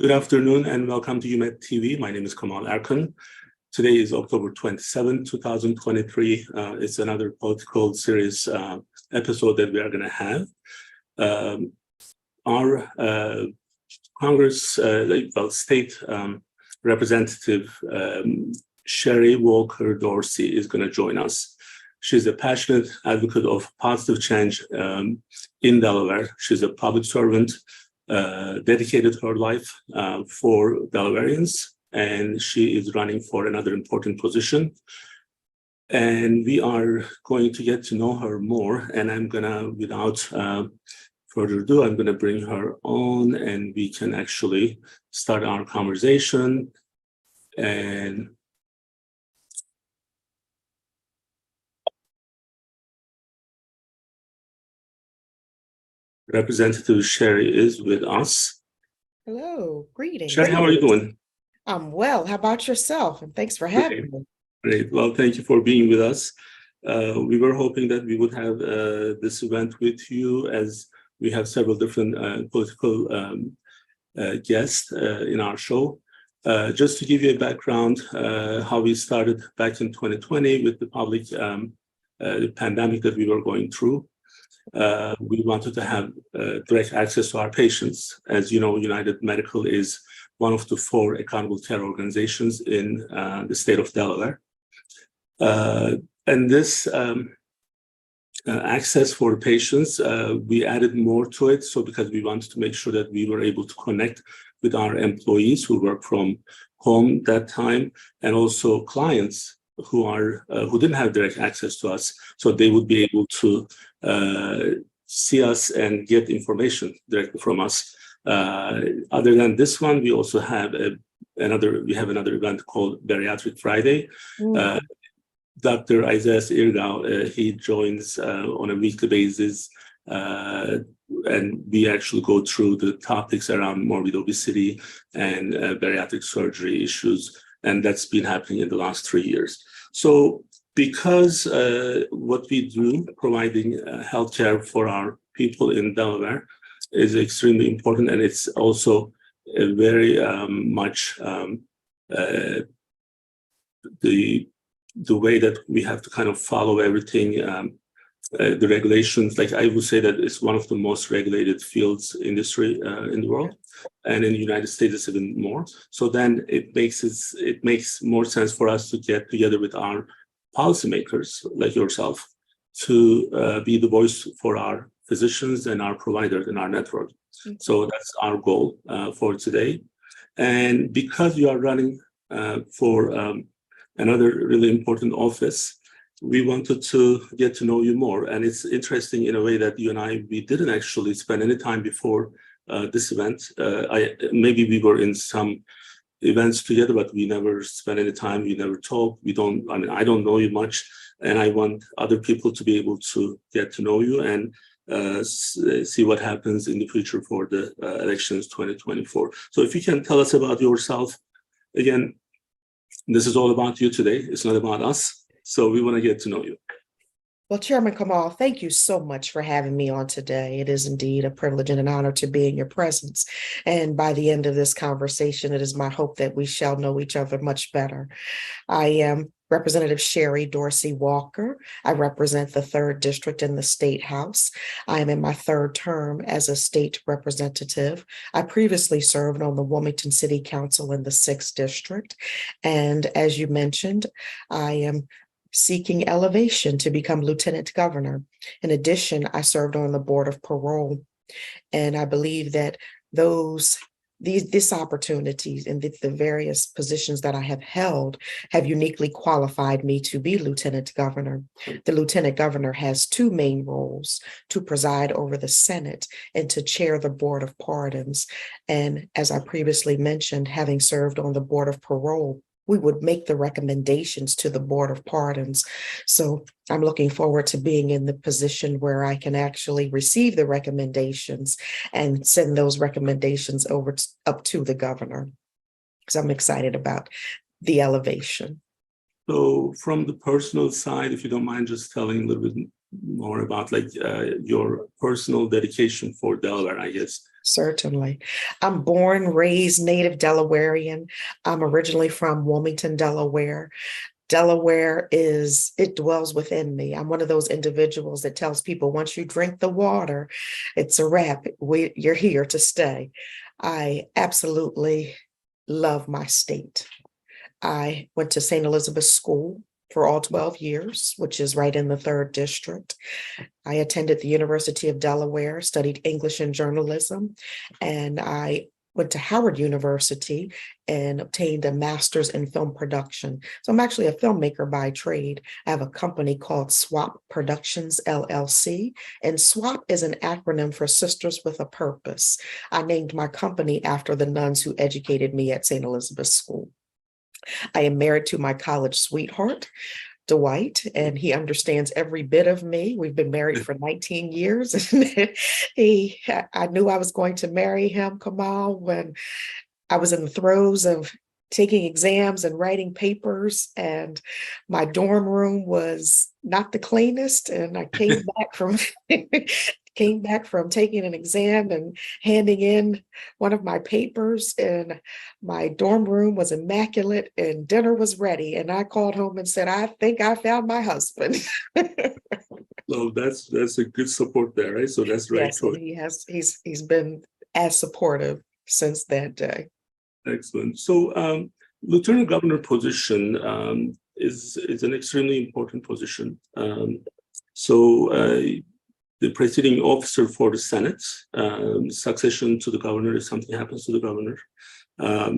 Good afternoon and welcome to UMedTV. My name is Kemal Erkan. Today is October 27, 2023. It's another political series episode that we are going to have. Our Congress, State Representative Sherry Walker Dorsey is going to join us. She's a passionate advocate of positive change in Delaware. She's a public servant. Dedicated her life for Delawareans, and she is running for another important position. And we are going to get to know her more, and I'm gonna, without further ado, I'm gonna bring her on and we can actually start our conversation. And Representative Sherry is with us. Hello, greetings. Sherry, how are you doing? I'm well. How about yourself? And thanks for having me. Great. Well, thank you for being with us. We were hoping that we would have this event with you, as we have several different political guests in our show. Just to give you a background, how we started back in 2020 with the public the pandemic that we were going through. We wanted to have direct access to our patients. As you know, United Medical is one of the 4 accountable care organizations in the state of Delaware. And this access for patients, we added more to it. So because we wanted to make sure that we were able to connect with our employees who work from home that time, and also clients who didn't have direct access to us, so they would be able to see us and get information directly from us. Other than this one, we also have another event called Bariatric Friday. Dr. Isaiah Irgao, he joins on a weekly basis, and we actually go through the topics around morbid obesity and bariatric surgery issues, and that's been happening in the last 3 years. So because what we do, providing healthcare for our people in Delaware, is extremely important, and it's also a very much the way that we have to kind of follow everything, the regulations. Like, I would say that it's one of the most regulated fields industry in the world, and in the United States it's even more. So then it makes more sense for us to get together with our policymakers like yourself to be the voice for our physicians and our providers in our network. So that's our goal for today. And because you are running for another really important office, we wanted to get to know you more. And it's interesting in a way that you and we didn't actually spend any time before this event. Maybe we were in some events together, but we never spent any time. We never talked. I don't know you much, and I want other people to be able to get to know you and see what happens in the future for the elections 2024. So if you can tell us about yourself. Again, this is all about you today. It's not about us. So we want to get to know you. Well, Chairman Kemal, thank you so much for having me on today. It is indeed a privilege and an honor to be in your presence. And by the end of this conversation, it is my hope that we shall know each other much better. I am Representative Sherry Dorsey Walker. I represent the 3rd District in the State House. I am in my 3rd term as a state representative. I previously served on the Wilmington City Council in the 6th District. And as you mentioned, I am seeking elevation to become Lieutenant Governor. In addition, I served on the Board of Parole. And I believe that these opportunities and the various positions that I have held have uniquely qualified me to be Lieutenant Governor. The Lieutenant Governor has 2 main roles: to preside over the Senate and to chair the Board of Pardons. And as I previously mentioned, having served on the Board of Parole, we would make the recommendations to the Board of Pardons. So I'm looking forward to being in the position where I can actually receive the recommendations and send those recommendations up to the governor. So I'm excited about the elevation. So from the personal side, if you don't mind just telling a little bit more about your personal dedication for Delaware, I guess. Certainly. I'm born, raised native Delawarean. I'm originally from Wilmington, Delaware. Delaware it dwells within me. I'm one of those individuals that tells people once you drink the water, it's a wrap. You're here to stay. I absolutely love my state. I went to St. Elizabeth's School for all 12 years, which is right in the 3rd District. I attended the University of Delaware, studied English and journalism, and I went to Howard University and obtained a master's in film production. So I'm actually a filmmaker by trade. I have a company called SWAP Productions, LLC, and SWAP is an acronym for Sisters with a Purpose. I named my company after the nuns who educated me at St. Elizabeth's School. I am married to my college sweetheart, Dwight, and he understands every bit of me. We've been married for 19 years. I knew I was going to marry him, Kemal, when I was in the throes of taking exams and writing papers, and my dorm room was not the cleanest. And I came back from taking an exam and handing in one of my papers, and my dorm room was immaculate and dinner was ready. And I called home and said, I think I found my husband. So that's a good support there, right? So that's right. Yes, he's been as supportive since that day. Excellent. So Lieutenant Governor position is an extremely important position. The presiding officer for the Senate, succession to the governor if something happens to the governor,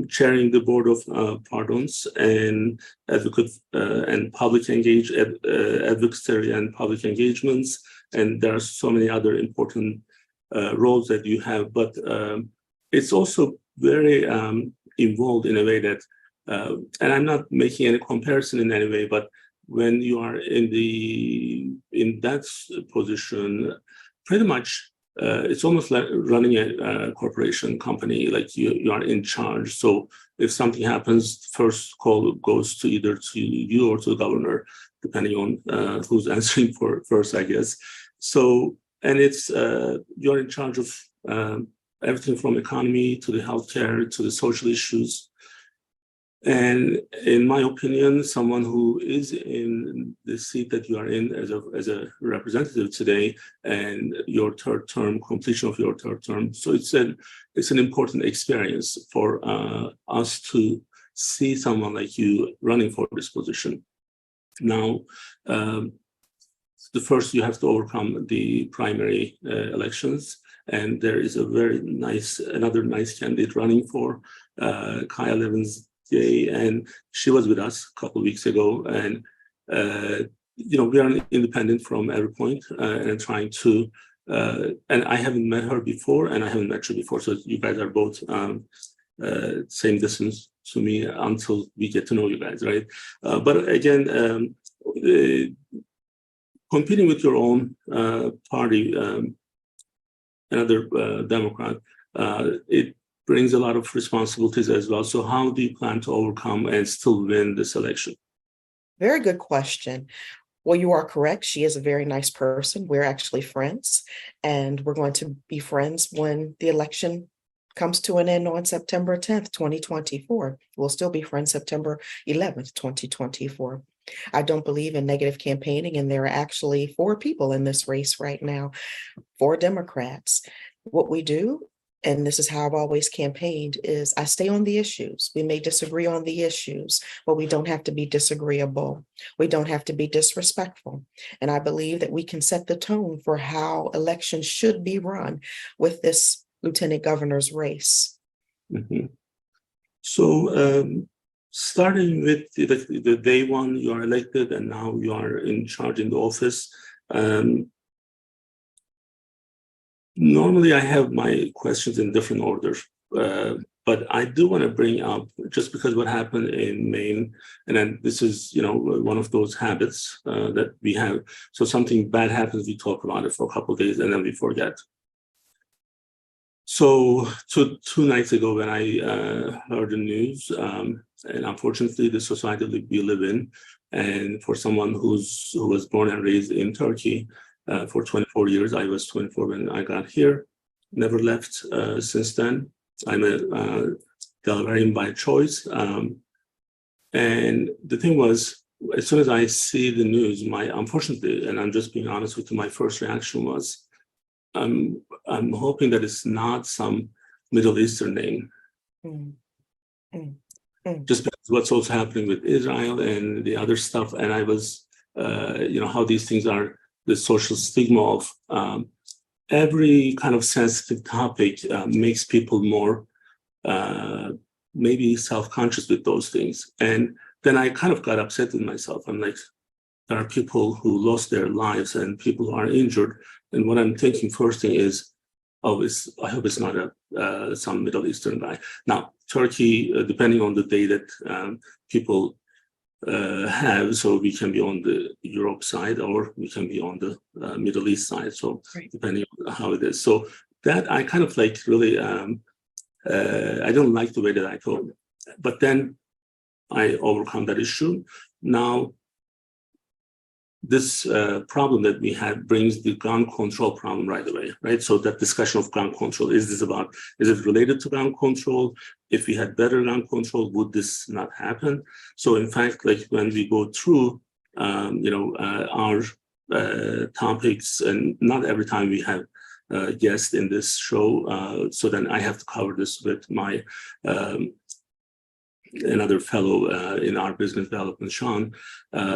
chairing the Board of Pardons and advocate and public advocacy and public engagements, and there are so many other important roles that you have. But it's also very involved in a way that, and I'm not making any comparison in any way, but when you are in that position, pretty much it's almost like running a corporation company. Like you are in charge. So if something happens, first call goes to either to you or to the governor, depending on who's answering for first, I guess. So, and it's you're in charge of everything from economy to the healthcare to the social issues. And in my opinion, someone who is in the seat that you are in as a representative today, and your third term, completion of your third term, so it's an important experience for us to see someone like you running for this position. Now, the first you have to overcome the primary elections, and there is another nice candidate running for Kyle Evans. And she was with us a couple of weeks ago, and we are independent from every point and trying to. And I haven't met her before, and I haven't met you before, so you guys are both same distance to me until we get to know you guys, right? But again, competing with your own party, another Democrat, it brings a lot of responsibilities as well. So how do you plan to overcome and still win this election? Very good question. Well, you are correct. She is a very nice person. We're actually friends, and we're going to be friends when the election comes to an end on September 10th, 2024. We'll still be friends September 11th, 2024. I don't believe in negative campaigning, and there are actually 4 people in this race right now, 4 Democrats. What we do, and this is how I've always campaigned, is I stay on the issues. We may disagree on the issues, but we don't have to be disagreeable. We don't have to be disrespectful. And I believe that we can set the tone for how elections should be run with this lieutenant governor's race. Mm-hmm. So starting with the day one you are elected and now you are in charge in the office, normally I have my questions in different order, but I do want to bring up, just because what happened in Maine, and then this is, one of those habits that we have. So something bad happens, we talk about it for a couple of days and then we forget. So 2 nights ago when I heard the news, and unfortunately the society that we live in, and for someone who was born and raised in Turkey, for 24 years, I was 24 when I got here. never left since then. I'm a Delawarean by choice. And the thing was, as soon as I see the news, unfortunately, and I'm just being honest with you, my first reaction was, I'm hoping that it's not some Middle Eastern name. Mm. Mm. Mm. Just because what's also happening with Israel and the other stuff, and I was, how these things are, the social stigma of every kind of sensitive topic makes people more maybe self-conscious with those things. And then I kind of got upset with myself. I'm like, there are people who lost their lives and people who are injured. And what I'm thinking first thing is, I hope it's not some Middle Eastern guy. Now, Turkey, depending on the day that people have, so we can be on the Europe side or we can be on the Middle East side. So depending on how it is. So that I kind of like really, I don't like the way that I thought. But then I overcome that issue. Now, this problem that we had brings the gun control problem right away, right? So that discussion of gun control, is it related to gun control? If we had better gun control, would this not happen? So in fact, like when we go through, our topics, and not every time we have guests in this show, so then I have to cover this with my another fellow in our business development, Sean.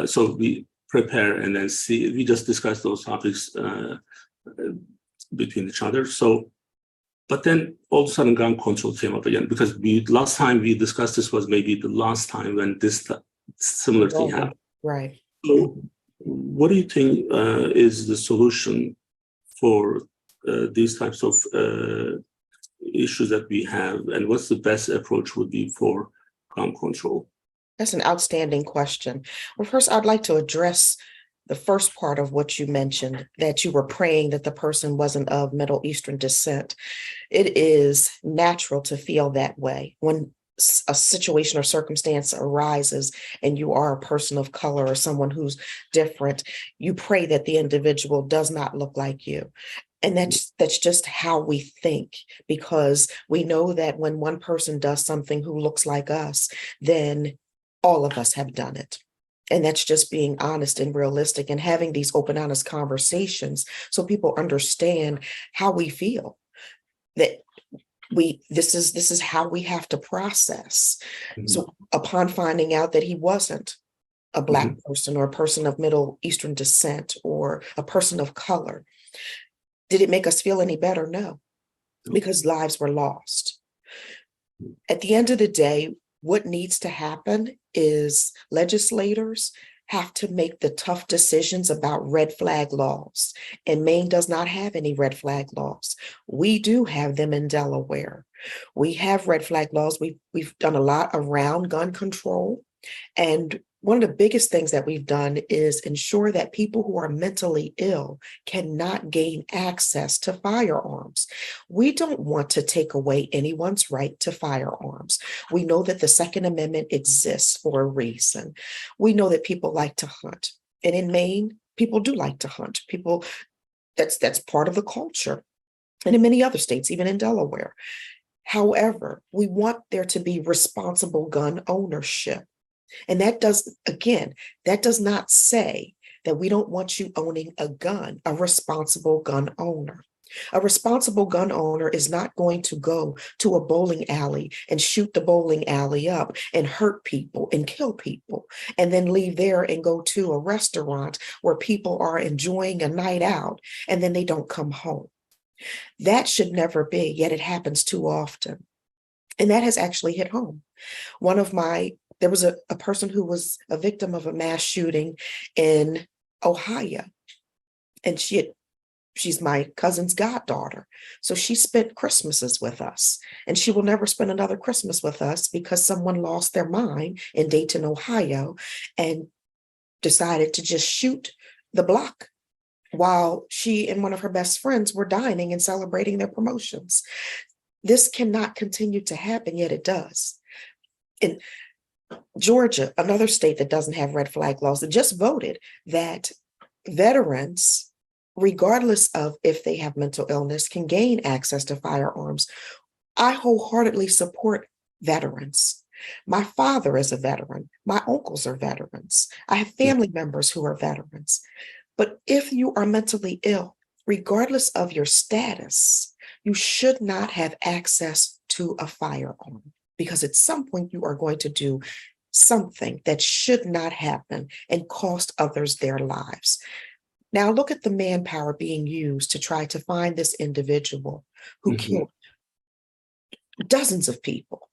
So we prepare and then see, we just discuss those topics between each other. So, but then all of a sudden gun control came up again, because last time we discussed this was maybe the last time when this similar thing happened. Right. So what do you think is the solution for these types of issues that we have, and what's the best approach would be for gun control? That's an outstanding question. Well, first, I'd like to address the first part of what you mentioned, that you were praying that the person wasn't of Middle Eastern descent. It is natural to feel that way when a situation or circumstance arises and you are a person of color or someone who's different. You pray that the individual does not look like you. And that's just how we think, because we know that when one person does something who looks like us, then all of us have done it. And that's just being honest and realistic and having these open, honest conversations so people understand how we feel, that this is how we have to process. Mm-hmm. So upon finding out that he wasn't a Black mm-hmm. person or a person of Middle Eastern descent or a person of color, did it make us feel any better? No, because lives were lost. At the end of the day, what needs to happen is legislators have to make the tough decisions about red flag laws. And Maine does not have any red flag laws. We do have them in Delaware. We have red flag laws. We've done a lot around gun control. And one of the biggest things that we've done is ensure that people who are mentally ill cannot gain access to firearms. We don't want to take away anyone's right to firearms. We know that the Second Amendment exists for a reason. We know that people like to hunt. And in Maine, people do like to hunt. That's part of the culture. And in many other states, even in Delaware. However, we want there to be responsible gun ownership. And that does not say that we don't want you owning a gun, a responsible gun owner. A responsible gun owner is not going to go to a bowling alley and shoot the bowling alley up and hurt people and kill people, and then leave there and go to a restaurant where people are enjoying a night out and then they don't come home. That should never be, yet it happens too often. And that has actually hit home. There was a person who was a victim of a mass shooting in Ohio, and she's my cousin's goddaughter. So she spent Christmases with us, and she will never spend another Christmas with us because someone lost their mind in Dayton, Ohio, and decided to just shoot the block while she and one of her best friends were dining and celebrating their promotions. This cannot continue to happen, yet it does. In Georgia, another state that doesn't have red flag laws, that just voted that veterans regardless of if they have mental illness, can gain access to firearms. I wholeheartedly support veterans. My father is a veteran. My uncles are veterans. I have family members who are veterans. But if you are mentally ill, regardless of your status, you should not have access to a firearm, because at some point you are going to do something that should not happen and cost others their lives. Now look at the manpower being used to try to find this individual who killed dozens of people.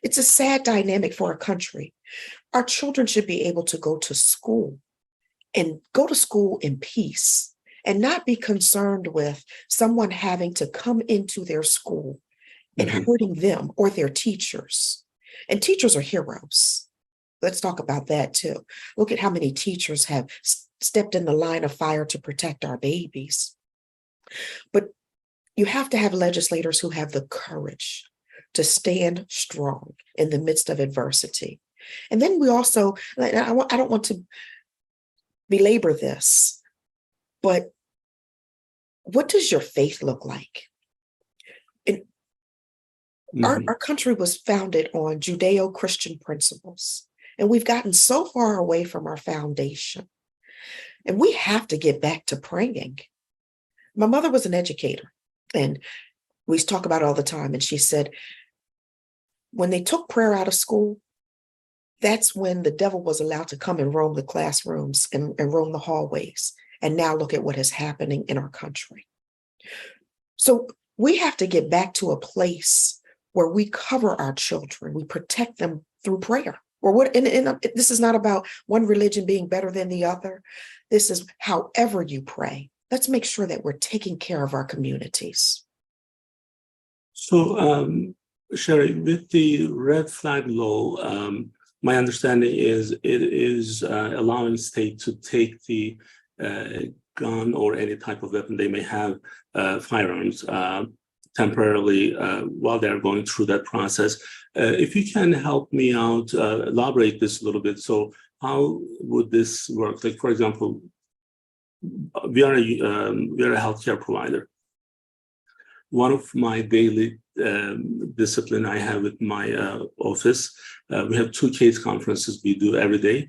It's a sad dynamic for a country. Our children should be able to go to school and go to school in peace and not be concerned with someone having to come into their school and hurting them or their teachers. And teachers are heroes. Let's talk about that too. Look at how many teachers have stepped in the line of fire to protect our babies. But you have to have legislators who have the courage to stand strong in the midst of adversity. And then we also, I don't want to belabor this, but what does your faith look like? Our country was founded on Judeo-Christian principles, and we've gotten so far away from our foundation. And we have to get back to praying. My mother was an educator, and we talk about it all the time. And she said, when they took prayer out of school, that's when the devil was allowed to come and roam the classrooms and roam the hallways. And now look at what is happening in our country. So we have to get back to a place where we cover our children, we protect them through prayer. Or what? And this is not about one religion being better than the other. This is however you pray. Let's make sure that we're taking care of our communities. So, Sherry, with the red flag law, my understanding is it is allowing states to take the gun or any type of weapon they may have, firearms, temporarily while they're going through that process. If you can help me out, elaborate this a little bit. So how would this work? Like, for example, we are a healthcare provider. One of my daily discipline I have with my office, we have 2 case conferences we do every day.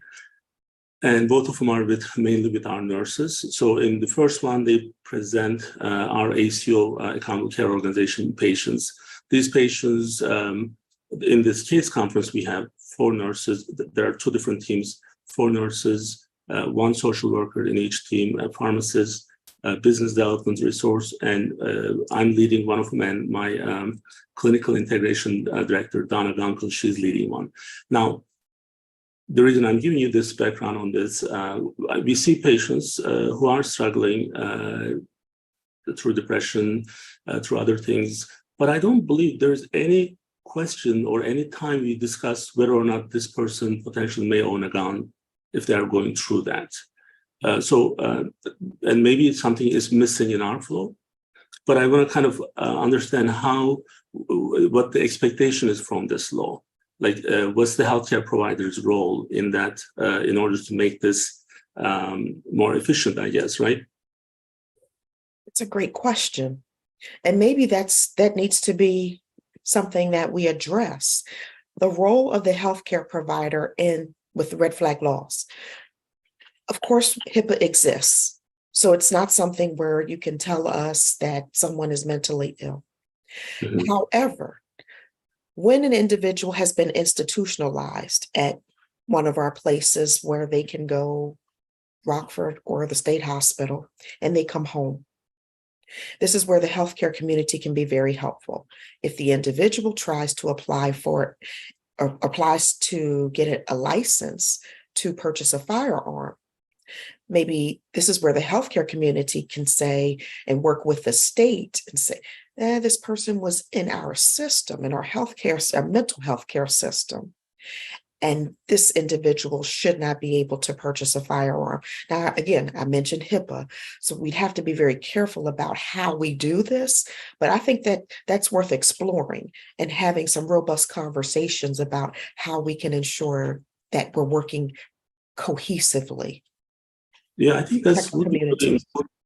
And both of them are mainly with our nurses. So in the first one, they present our ACO, Accountable Care Organization patients. These patients, in this case conference, we have 4 nurses. There are 2 different teams, 4 nurses, 1 social worker in each team, a pharmacist, business development resource, and I'm leading one of them, and my clinical integration director, Donna Gunkel, she's leading one. Now, the reason I'm giving you this background on this, we see patients who are struggling through depression, through other things, but I don't believe there's any question or any time we discuss whether or not this person potentially may own a gun if they are going through that. And maybe something is missing in our flow, but I want to kind of understand what the expectation is from this law. Like, what's the healthcare provider's role in that, in order to make this more efficient, I guess, right? It's a great question. And maybe that needs to be something that we address. The role of the healthcare provider with the red flag laws. Of course, HIPAA exists. So it's not something where you can tell us that someone is mentally ill. However, when an individual has been institutionalized at one of our places where they can go, Rockford or the state hospital, and they come home, this is where the healthcare community can be very helpful. If the individual tries to apply for or applies to get a license to purchase a firearm, maybe this is where the healthcare community can say and work with the state and say, this person was in our system, in our mental health care system, and this individual should not be able to purchase a firearm. Now, again, I mentioned HIPAA, so we'd have to be very careful about how we do this, but I think that's worth exploring and having some robust conversations about how we can ensure that we're working cohesively. Yeah, I think that's really important.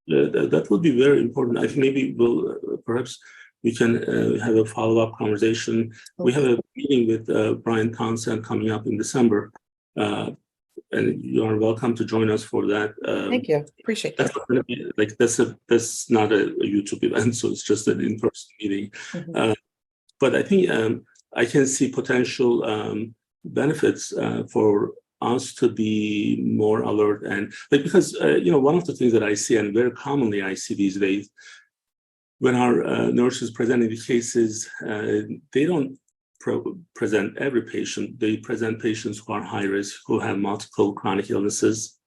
That would be very important. I think maybe we'll perhaps we can have a follow-up conversation. We have a meeting with Brian Townsend coming up in December, and you are welcome to join us for that. Thank you. Appreciate that. That's not going to be like that's not a YouTube event, so it's just an in-person meeting. But I think I can see potential benefits for us to be more alert and like because one of the things that I see and very commonly I see these days when our nurses presenting the cases, they don't present every patient. They present patients who are high risk, who have multiple chronic illnesses,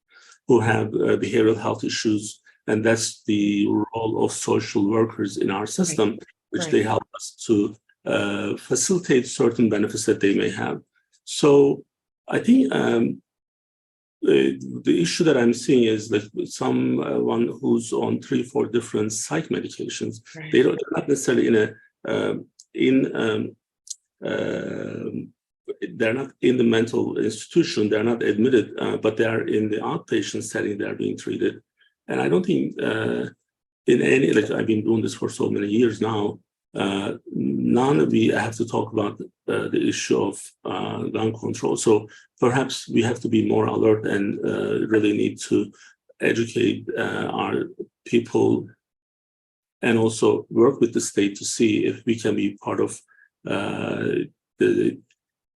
who have behavioral health issues, and that's the role of social workers in our system, which they help us to facilitate certain benefits that they may have. So I think the issue that I'm seeing is like someone who's on 3-4 different psych medications. They're not necessarily they're not in the mental institution. They're not admitted, but they are in the outpatient setting. They are being treated, and I don't think in any like I've been doing this for so many years now. None of we have to talk about the issue of gun control. So perhaps we have to be more alert and really need to educate our people and also work with the state to see if we can be part of the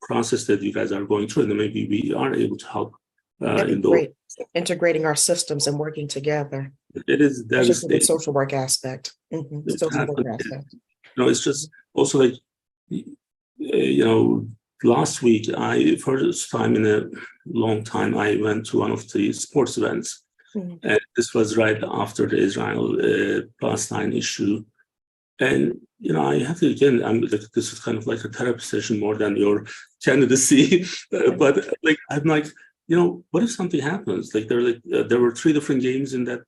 process that you guys are going through, and then maybe we are able to help. Great. Integrating our systems and working together. It is devastating. The social work aspect. Social work aspect. It's just also like, last week, first time in a long time, I went to one of the sports events. And this was right after the Israel-Palestine issue. And, I have to, again, this is kind of like a therapy session more than your candidacy. But like, I'm like, what if something happens? Like there were 3 different games in that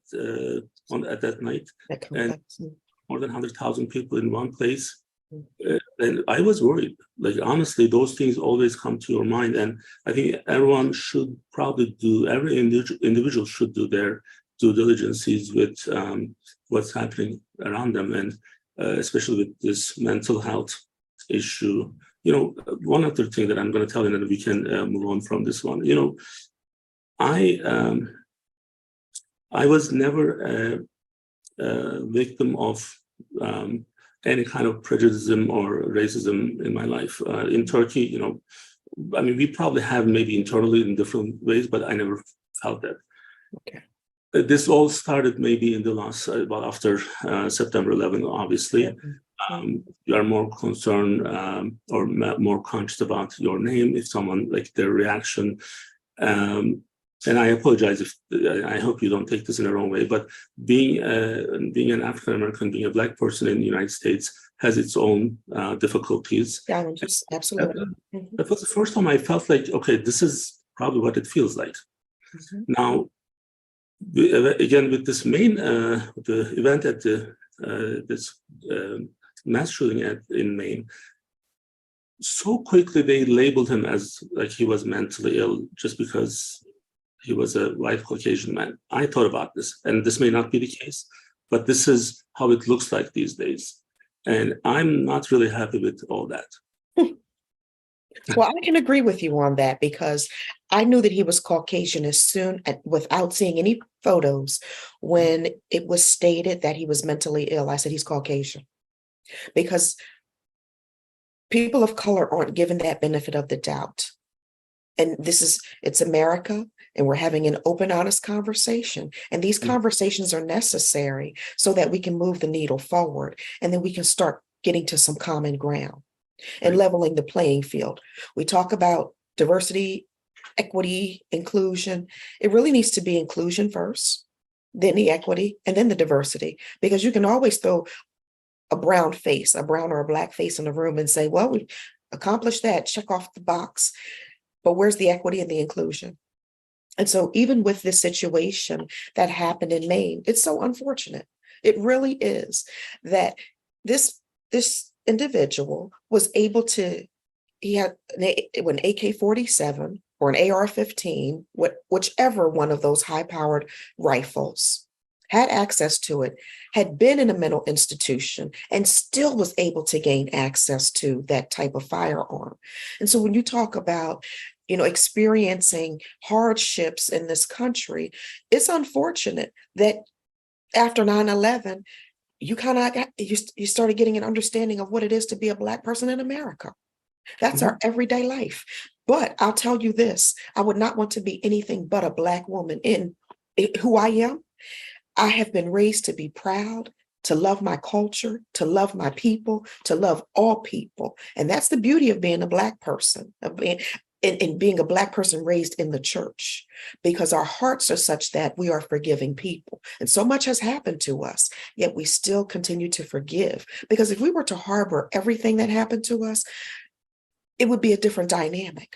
at that night. And more than 100,000 people in one place. And I was worried. Like, honestly, those things always come to your mind. And I think everyone should probably every individual should do their due diligences with what's happening around them. And especially with this mental health issue. One other thing that I'm going to tell you, and then we can move on from this one. I was never a victim of any kind of prejudice or racism in my life. In Turkey, we probably have maybe internally in different ways, but I never felt that. Okay. This all started maybe in the last, after September 11, obviously. You are more concerned or more conscious about your name, if someone, like their reaction. And I apologize if I hope you don't take this in the wrong way, but being an African American, being a Black person in the United States has its own difficulties. Challenges, absolutely. That was the first time I felt like, okay, this is probably what it feels like. Now, again, with this the event at this mass shooting in Maine, so quickly they labeled him as like he was mentally ill just because he was a white Caucasian man. I thought about this, and this may not be the case, but this is how it looks like these days. And I'm not really happy with all that. Well, I can agree with you on that because I knew that he was Caucasian as soon, without seeing any photos, when it was stated that he was mentally ill. I said he's Caucasian because people of color aren't given that benefit of the doubt. And it's America, and we're having an open, honest conversation. And these conversations are necessary so that we can move the needle forward, and then we can start getting to some common ground and leveling the playing field. We talk about diversity, equity, inclusion. It really needs to be inclusion first, then the equity, and then the diversity, because you can always throw a brown or a Black face in the room and say, well, we accomplished that, check off the box. But where's the equity and the inclusion? And so even with this situation that happened in Maine, it's so unfortunate. It really is that this individual was able to, he had an AK-47 or an AR-15, whichever one of those high-powered rifles had access to it, had been in a mental institution, and still was able to gain access to that type of firearm. And so when you talk about, experiencing hardships in this country, it's unfortunate that after 9/11, you kind of you started getting an understanding of what it is to be a Black person in America. That's our everyday life. But I'll tell you this, I would not want to be anything but a Black woman in who I am. I have been raised to be proud, to love my culture, to love my people, to love all people. And that's the beauty of being a Black person, of being a Black person raised in the church, because our hearts are such that we are forgiving people. And so much has happened to us, yet we still continue to forgive. Because if we were to harbor everything that happened to us, it would be a different dynamic.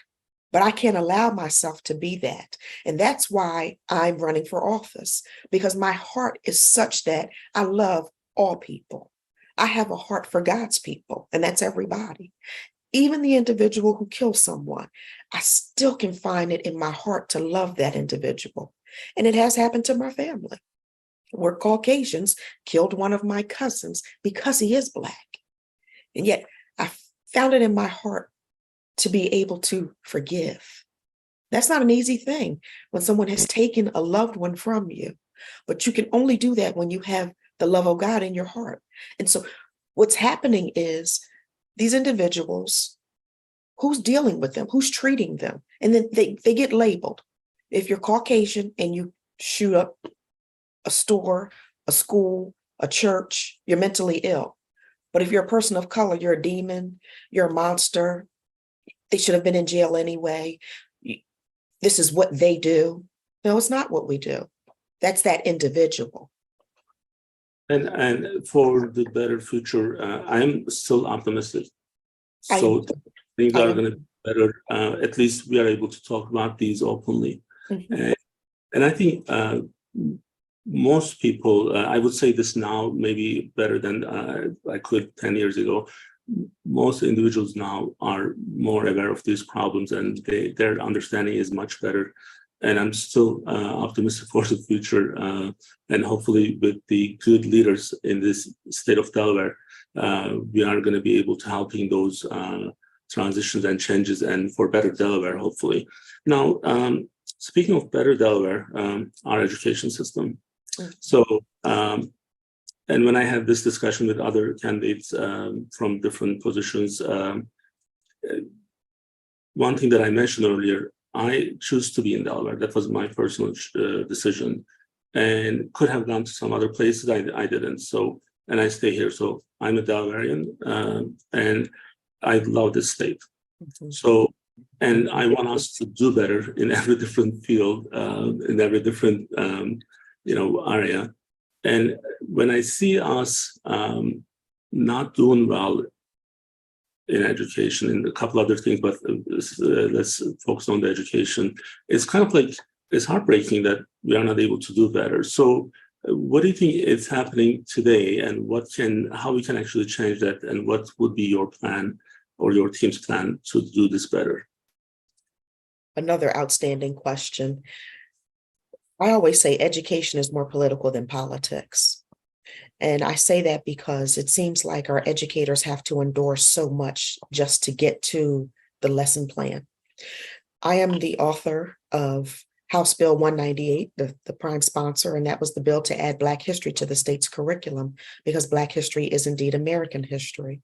But I can't allow myself to be that. And that's why I'm running for office, because my heart is such that I love all people. I have a heart for God's people, and that's everybody. Even the individual who kills someone, I still can find it in my heart to love that individual. And it has happened to my family, where Caucasians killed one of my cousins because he is Black. And yet I found it in my heart to be able to forgive. That's not an easy thing when someone has taken a loved one from you, but you can only do that when you have the love of God in your heart. And so what's happening is these individuals, who's dealing with them, who's treating them, and then they get labeled. If you're Caucasian and you shoot up a store, a school, a church, you're mentally ill. But if you're a person of color, you're a demon, you're a monster. They should have been in jail anyway. This is what they do. No, it's not what we do. That's that individual. And for the better future, I'm still optimistic. So things are going to be better. At least we are able to talk about these openly. And I think most people, I would say this now, maybe better than I could 10 years ago. Most individuals now are more aware of these problems, and their understanding is much better. And I'm still optimistic for the future. And hopefully with the good leaders in this state of Delaware, we are going to be able to helping those transitions and changes, and for better Delaware, hopefully. Now, speaking of better Delaware, our education system. So, and when I had this discussion with other candidates from different positions, one thing that I mentioned earlier, I choose to be in Delaware. That was my personal decision, and could have gone to some other places. I didn't. So, and I stay here. So I'm a Delawarean, and I love this state. So, and I want us to do better in every different field, in every different area. And when I see us not doing well in education and a couple other things, but let's focus on the education, it's kind of like, it's heartbreaking that we are not able to do better. So what do you think is happening today, and how we can actually change that, and what would be your plan or your team's plan to do this better? Another outstanding question. I always say education is more political than politics. And I say that because it seems like our educators have to endorse so much just to get to the lesson plan. I am the author of House Bill 198, the prime sponsor, and that was the bill to add Black history to the state's curriculum, because Black history is indeed American history.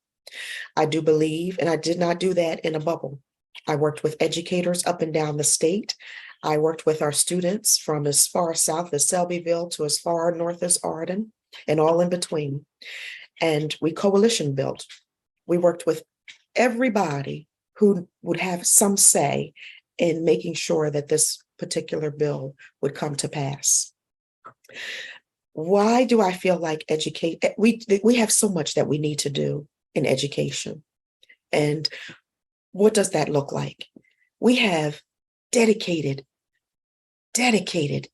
I do believe, and I did not do that in a bubble. I worked with educators up and down the state. I worked with our students from as far south as Selbyville to as far north as Arden, and all in between. And we coalition built. We worked with everybody who would have some say in making sure that this particular bill would come to pass. Why do I feel like we have so much that we need to do in education? And what does that look like? We have dedicated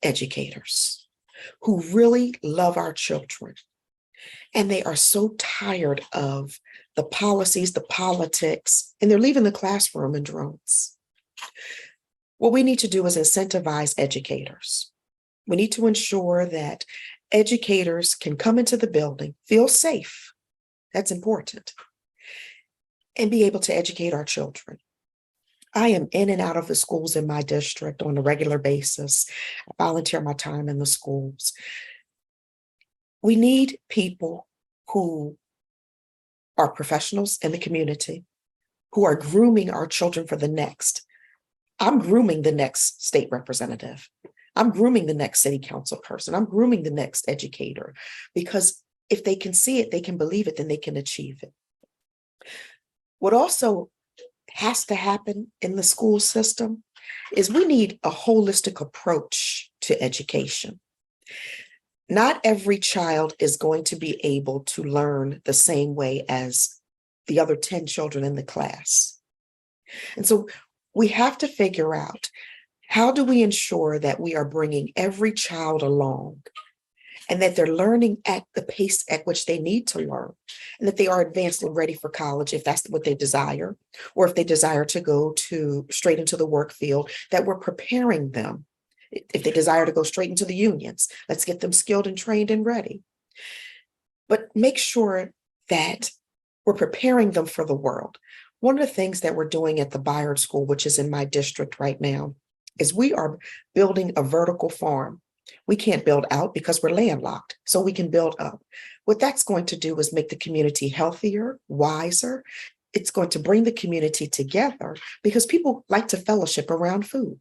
educators who really love our children. And they are so tired of the policies, the politics, and they're leaving the classroom in drones. What we need to do is incentivize educators. We need to ensure that educators can come into the building, feel safe, that's important, and be able to educate our children. I am in and out of the schools in my district on a regular basis. I volunteer my time in the schools. We need people who are professionals in the community, who are grooming our children for the next. I'm grooming the next state representative. I'm grooming the next city council person. I'm grooming the next educator, because if they can see it, they can believe it, then they can achieve it. What also has to happen in the school system is we need a holistic approach to education. Not every child is going to be able to learn the same way as the other 10 children in the class. And so we have to figure out, how do we ensure that we are bringing every child along and that they're learning at the pace at which they need to learn, and that they are advanced and ready for college if that's what they desire, or if they desire to go straight into the work field, that we're preparing them. If they desire to go straight into the unions, let's get them skilled and trained and ready. But make sure that we're preparing them for the world. One of the things that we're doing at the Bayard School, which is in my district right now, is we are building a vertical farm. We can't build out because we're landlocked, so we can build up. What that's going to do is make the community healthier, wiser. It's going to bring the community together because people like to fellowship around food.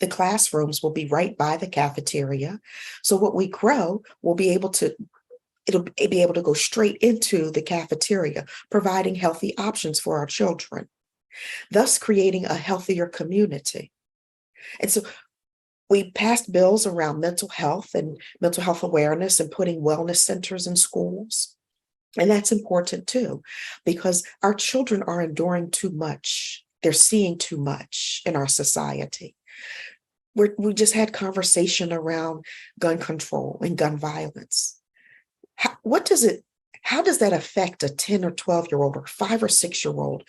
The classrooms will be right by the cafeteria. So what we grow will be able to, it'll be able to go straight into the cafeteria, providing healthy options for our children, thus creating a healthier community. And so we passed bills around mental health and mental health awareness and putting wellness centers in schools. And that's important too, because our children are enduring too much. They're seeing too much in our society. We just had conversation around gun control and gun violence. How does that affect a 10 or 12-year-old or 5 or 6-year-old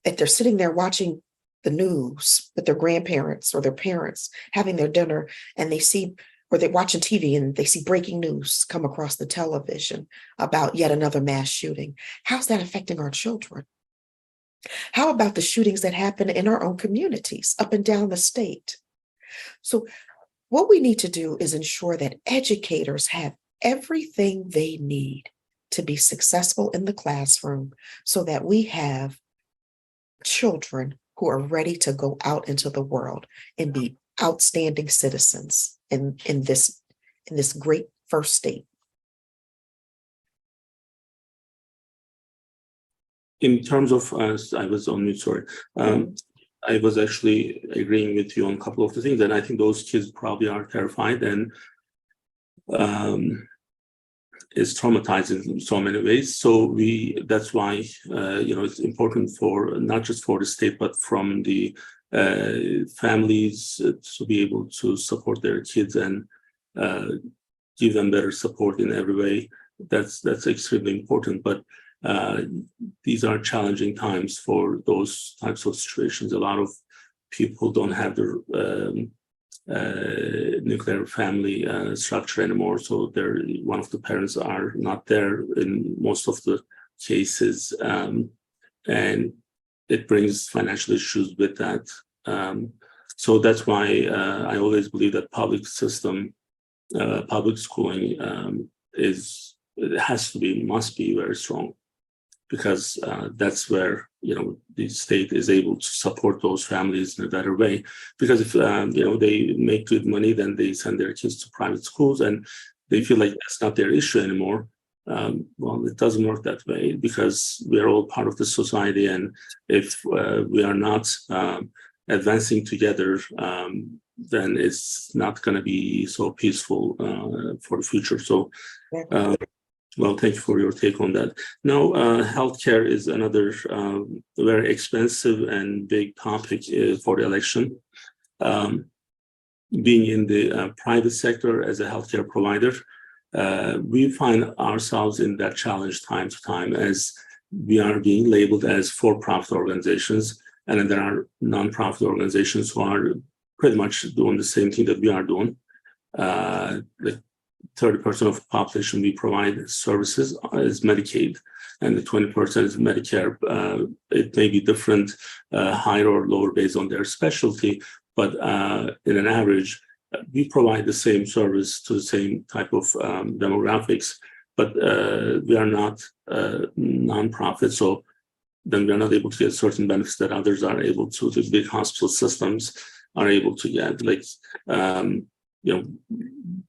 if they're sitting there watching the news with their grandparents or their parents having their dinner, and they see, or they're watching TV and they see breaking news come across the television about yet another mass shooting? How's that affecting our children? How about the shootings that happen in our own communities up and down the state? So what we need to do is ensure that educators have everything they need to be successful in the classroom, so that we have children who are ready to go out into the world and be outstanding citizens in this great first state. In terms of, I was on mute, sorry. I was actually agreeing with you on a couple of the things, and I think those kids probably are terrified, and is traumatizing in so many ways. So that's why it's important for not just for the state, but from the families to be able to support their kids and give them better support in every way. That's extremely important. But these are challenging times for those types of situations. A lot of people don't have their nuclear family structure anymore, so one of the parents are not there in most of the cases, and it brings financial issues with that. So that's why I always believe that public schooling must be very strong, because that's where the state is able to support those families in a better way. Because if they make good money, then they send their kids to private schools, and they feel like that's not their issue anymore. Well, it doesn't work that way, because we're all part of the society, and if we are not advancing together, then it's not going to be so peaceful for the future. So. Well, thank you for your take on that. Now, healthcare is another very expensive and big topic for the election. Being in the private sector as a healthcare provider, we find ourselves in that challenge time to time, as we are being labeled as for-profit organizations, and then there are non-profit organizations who are pretty much doing the same thing that we are doing. 30% of the population we provide services is Medicaid, and the 20% is Medicare. It may be different, higher or lower based on their specialty, but in an average, we provide the same service to the same type of demographics, but we are not nonprofit, so then we are not able to get certain benefits that others are able to. The big hospital systems are able to get, like,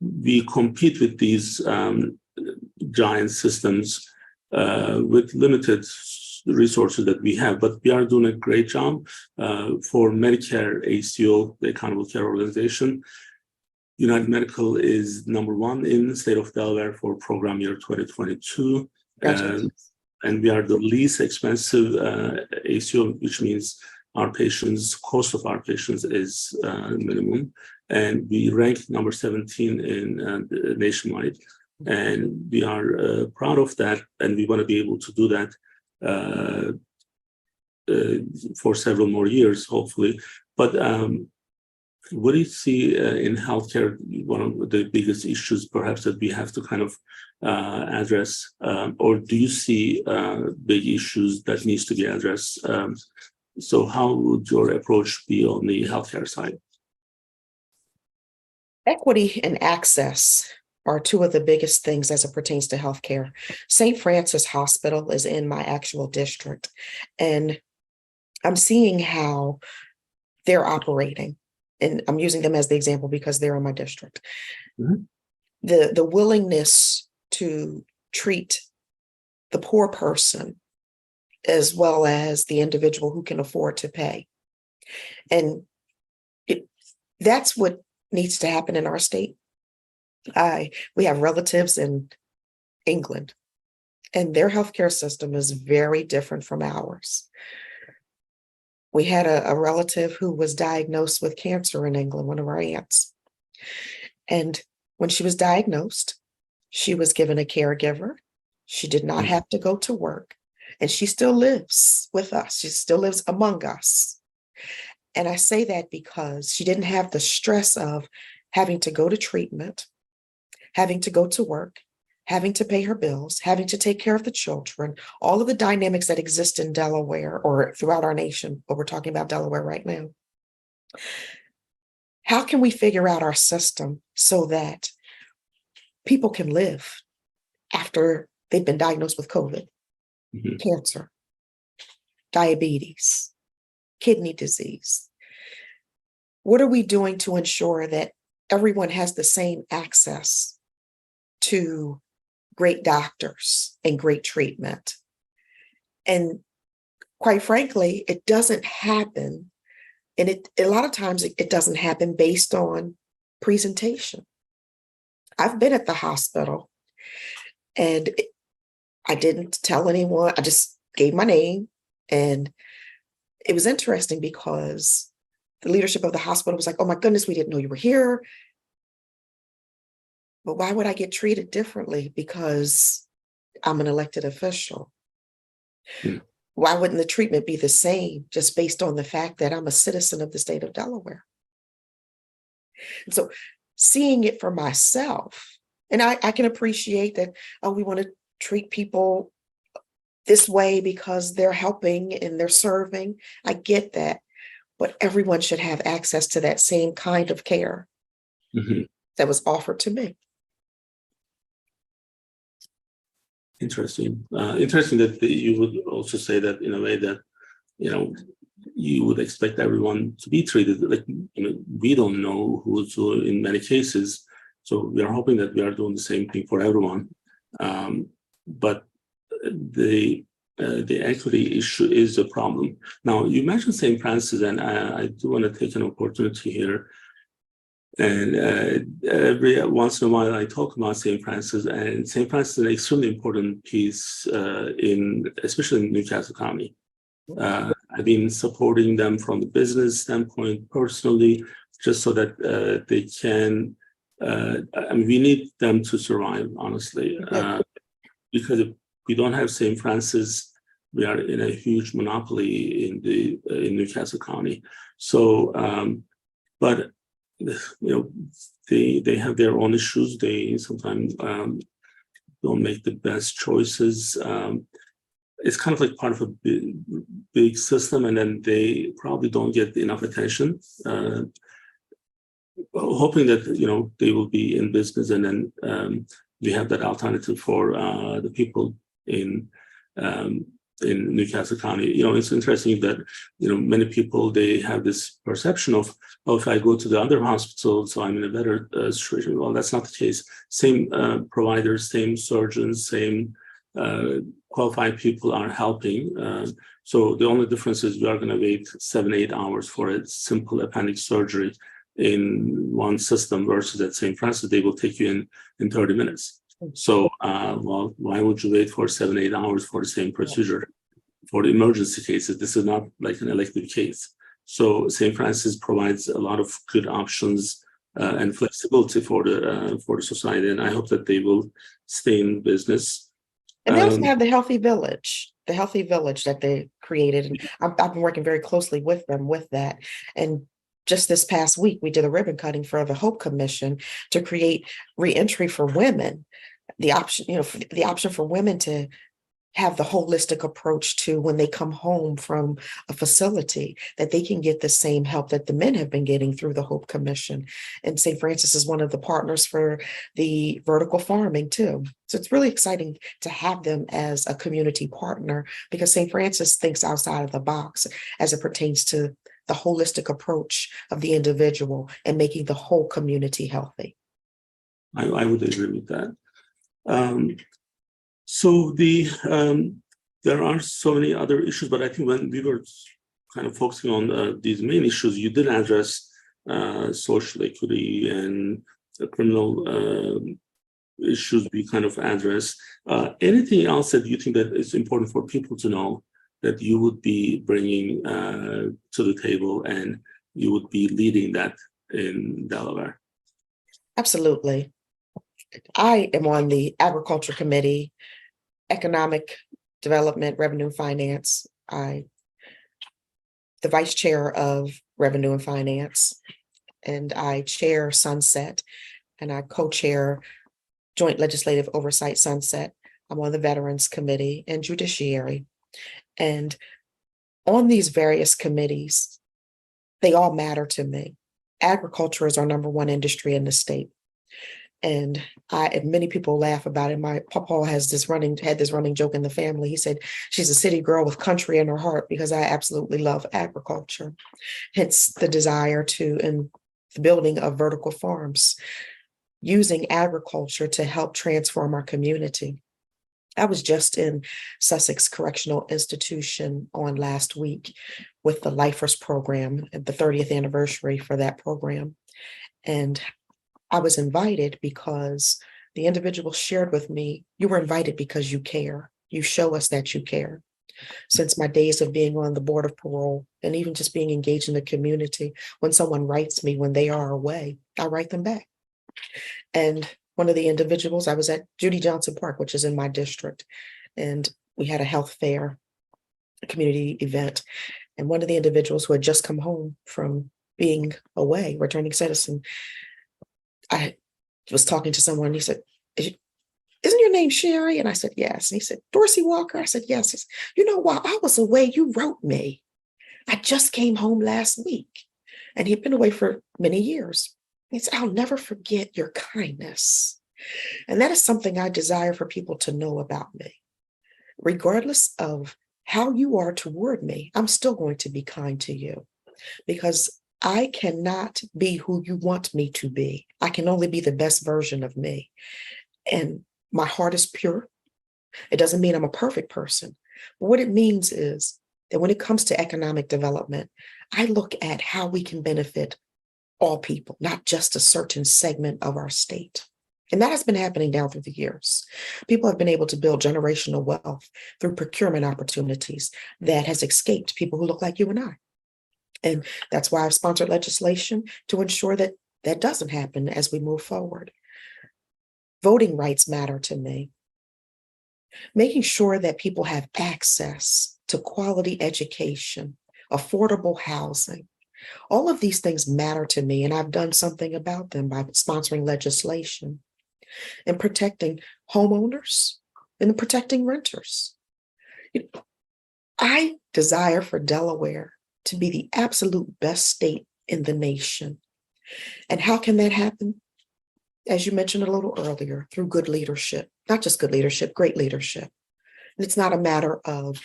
we compete with these giant systems with limited resources that we have, but we are doing a great job. For Medicare ACO, the Accountable Care Organization, United Medical is #1 in the state of Delaware for program year 2022. And we are the least expensive ACO, which means cost of our patients is minimum. And we rank #17 in nationwide. And we are proud of that. And we want to be able to do that for several more years, hopefully. But what do you see in healthcare, one of the biggest issues perhaps that we have to kind of address, or do you see big issues that needs to be addressed? So how would your approach be on the healthcare side? Equity and access are two of the biggest things as it pertains to healthcare. St. Francis Hospital is in my actual district, and I'm seeing how they're operating. And I'm using them as the example because they're in my district. Mm-hmm. The willingness to treat the poor person as well as the individual who can afford to pay. And that's what needs to happen in our state. We have relatives in England, and their healthcare system is very different from ours. We had a relative who was diagnosed with cancer in England, one of our aunts. And when she was diagnosed, she was given a caregiver. She did not have to go to work. And she still lives with us. She still lives among us. And I say that because she didn't have the stress of having to go to treatment, having to go to work, having to pay her bills, having to take care of the children, all of the dynamics that exist in Delaware or throughout our nation, but we're talking about Delaware right now. How can we figure out our system so that people can live after they've been diagnosed with COVID, cancer, diabetes, kidney disease? What are we doing to ensure that everyone has the same access to great doctors and great treatment? And quite frankly, it doesn't happen. And a lot of times it doesn't happen based on presentation. I've been at the hospital and I didn't tell anyone. I just gave my name. And it was interesting because the leadership of the hospital was like, "Oh my goodness, we didn't know you were here." But why would I get treated differently because I'm an elected official? Why wouldn't the treatment be the same just based on the fact that I'm a citizen of the state of Delaware? And so seeing it for myself, and I can appreciate that, we want to treat people this way because they're helping and they're serving. I get that. But everyone should have access to that same kind of care that was offered to me. Interesting. Interesting that you would also say that in a way that, you would expect everyone to be treated like, we don't know who's who in many cases. So we are hoping that we are doing the same thing for everyone. But the equity issue is a problem. Now, you mentioned St. Francis, and I do want to take an opportunity here. And every once in a while, I talk about St. Francis, and St. Francis is an extremely important piece especially in Newcastle County. I've been supporting them from the business standpoint personally, just so that they can. We need them to survive, honestly, because if we don't have St. Francis, we are in a huge monopoly in Newcastle County. So, but they have their own issues. They sometimes don't make the best choices. It's kind of like part of a big system, and then they probably don't get enough attention. Hoping that they will be in business, and then we have that alternative for the people in Newcastle County. It's interesting that many people, they have this perception of, oh, if I go to the other hospital, so I'm in a better situation. Well, that's not the case. Same providers, same surgeons, same qualified people are helping. So the only difference is we are going to wait 7-8 hours for a simple appendix surgery in one system versus at St. Francis, they will take you in 30 minutes. So, well, why would you wait for 7-8 hours for the same procedure? For the emergency cases, this is not like an elective case. So St. Francis provides a lot of good options and flexibility for the society, and I hope that they will stay in business. And they also have the Healthy Village that they created, and I've been working very closely with them with that. And just this past week, we did a ribbon cutting for the Hope Commission to create reentry for women, the option for women to have the holistic approach to when they come home from a facility, that they can get the same help that the men have been getting through the Hope Commission. And St. Francis is one of the partners for the vertical farming too. So it's really exciting to have them as a community partner, because St. Francis thinks outside of the box as it pertains to the holistic approach of the individual and making the whole community healthy. I would agree with that. So there are so many other issues, but I think when we were kind of focusing on these main issues, you did address social equity and the criminal issues we kind of address. Anything else that you think that is important for people to know that you would be bringing to the table and you would be leading that in Delaware? Absolutely. I am on the Agriculture Committee, Economic Development, Revenue and Finance. I'm the Vice Chair of Revenue and Finance, and I chair Sunset, and I co-chair Joint Legislative Oversight Sunset. I'm on the Veterans Committee and Judiciary. And on these various committees, they all matter to me. Agriculture is our #1 industry in the state. And many people laugh about it. My papa had this running joke in the family. He said, she's a city girl with country in her heart, because I absolutely love agriculture. Hence the desire and the building of vertical farms, using agriculture to help transform our community. I was just in Sussex Correctional Institution on last week with the Lifers program, the 30th anniversary for that program. And I was invited because the individual shared with me, you were invited because you care. You show us that you care. Since my days of being on the board of parole and even just being engaged in the community, when someone writes me when they are away, I write them back. And one of the individuals, I was at Judy Johnson Park, which is in my district, and we had a health fair, a community event. And one of the individuals who had just come home from being away, returning citizen, I was talking to someone, he said, isn't your name Sherry? And I said, yes. And he said, Dorsey Walker? I said, yes. He said, while I was away, you wrote me. I just came home last week. And he'd been away for many years. He said, I'll never forget your kindness. And that is something I desire for people to know about me. Regardless of how you are toward me, I'm still going to be kind to you, because I cannot be who you want me to be. I can only be the best version of me. And my heart is pure. It doesn't mean I'm a perfect person. But what it means is that when it comes to economic development, I look at how we can benefit all people, not just a certain segment of our state. And that has been happening down through the years. People have been able to build generational wealth through procurement opportunities that has escaped people who look like you and I. And that's why I've sponsored legislation to ensure that that doesn't happen as we move forward. Voting rights matter to me. Making sure that people have access to quality education, affordable housing, All of these things matter to me, and I've done something about them by sponsoring legislation and protecting homeowners and protecting renters. I desire for Delaware to be the absolute best state in the nation. And how can that happen? As you mentioned a little earlier, through good leadership, not just good leadership, great leadership. And it's not a matter of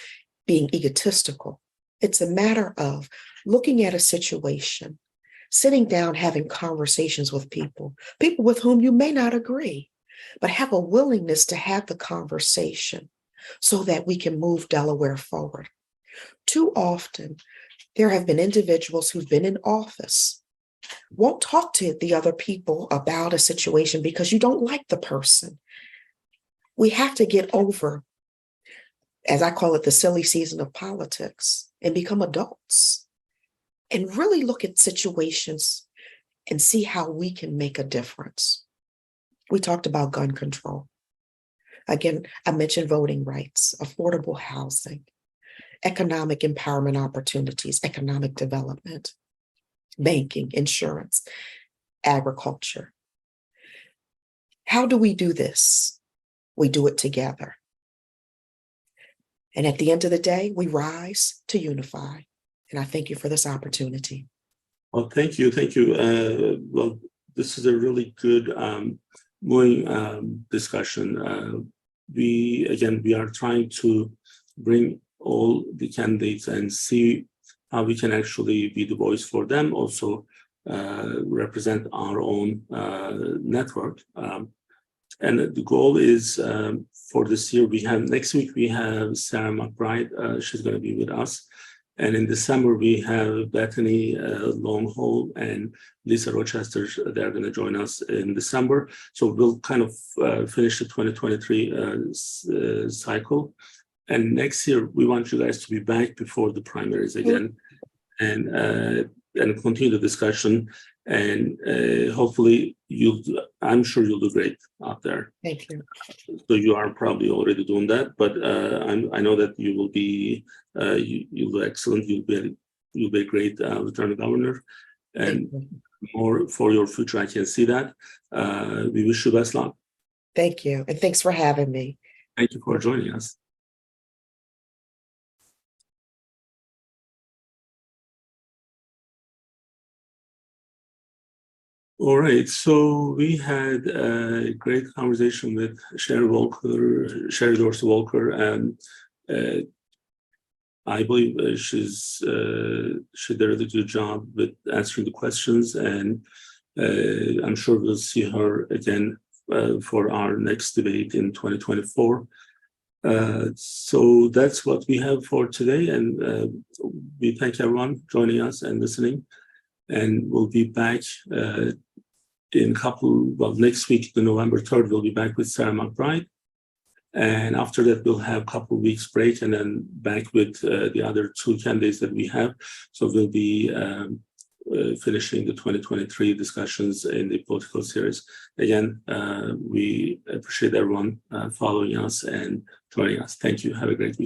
being egotistical. It's a matter of looking at a situation, sitting down, having conversations with people with whom you may not agree, but have a willingness to have the conversation so that we can move Delaware forward. Too often, there have been individuals who've been in office, won't talk to the other people about a situation because you don't like the person. We have to get over, as I call it, the silly season of politics and become adults and really look at situations and see how we can make a difference. We talked about gun control. Again, I mentioned voting rights, affordable housing, economic empowerment opportunities, economic development, banking, insurance, agriculture. How do we do this? We do it together. And at the end of the day, we rise to unify. And I thank you for this opportunity. Well, thank you. Thank you. Well, this is a really good moving discussion. We are trying to bring all the candidates and see how we can actually be the voice for them, also represent our own network. And the goal is for this year, next week we have Sarah McBride, she's going to be with us. And in December, we have Bethany Longhaul and Lisa Rochester. They're going to join us in December. So we'll kind of finish the 2023 cycle. And next year, we want you guys to be back before the primaries again and continue the discussion. And hopefully, I'm sure you'll do great out there. Thank you. So you are probably already doing that, but I know that you will be, you'll do excellent. You'll be a great lieutenant governor, and more for your future. I can see that. We wish you best luck. Thank you, and thanks for having me. Thank you for joining us. All right, so we had a great conversation with Sherry Dorsey Walker, and I believe she did a really good job with answering the questions, and I'm sure we'll see her again for our next debate in 2024. So that's what we have for today, and we thank everyone joining us and listening, and we'll be back next week, the November 3rd, we'll be back with Sarah McBride. And after that, we'll have a couple of weeks break and then back with the other two candidates that we have. So we'll be finishing the 2023 discussions in the political series. Again, we appreciate everyone following us and joining us. Thank you. Have a great week.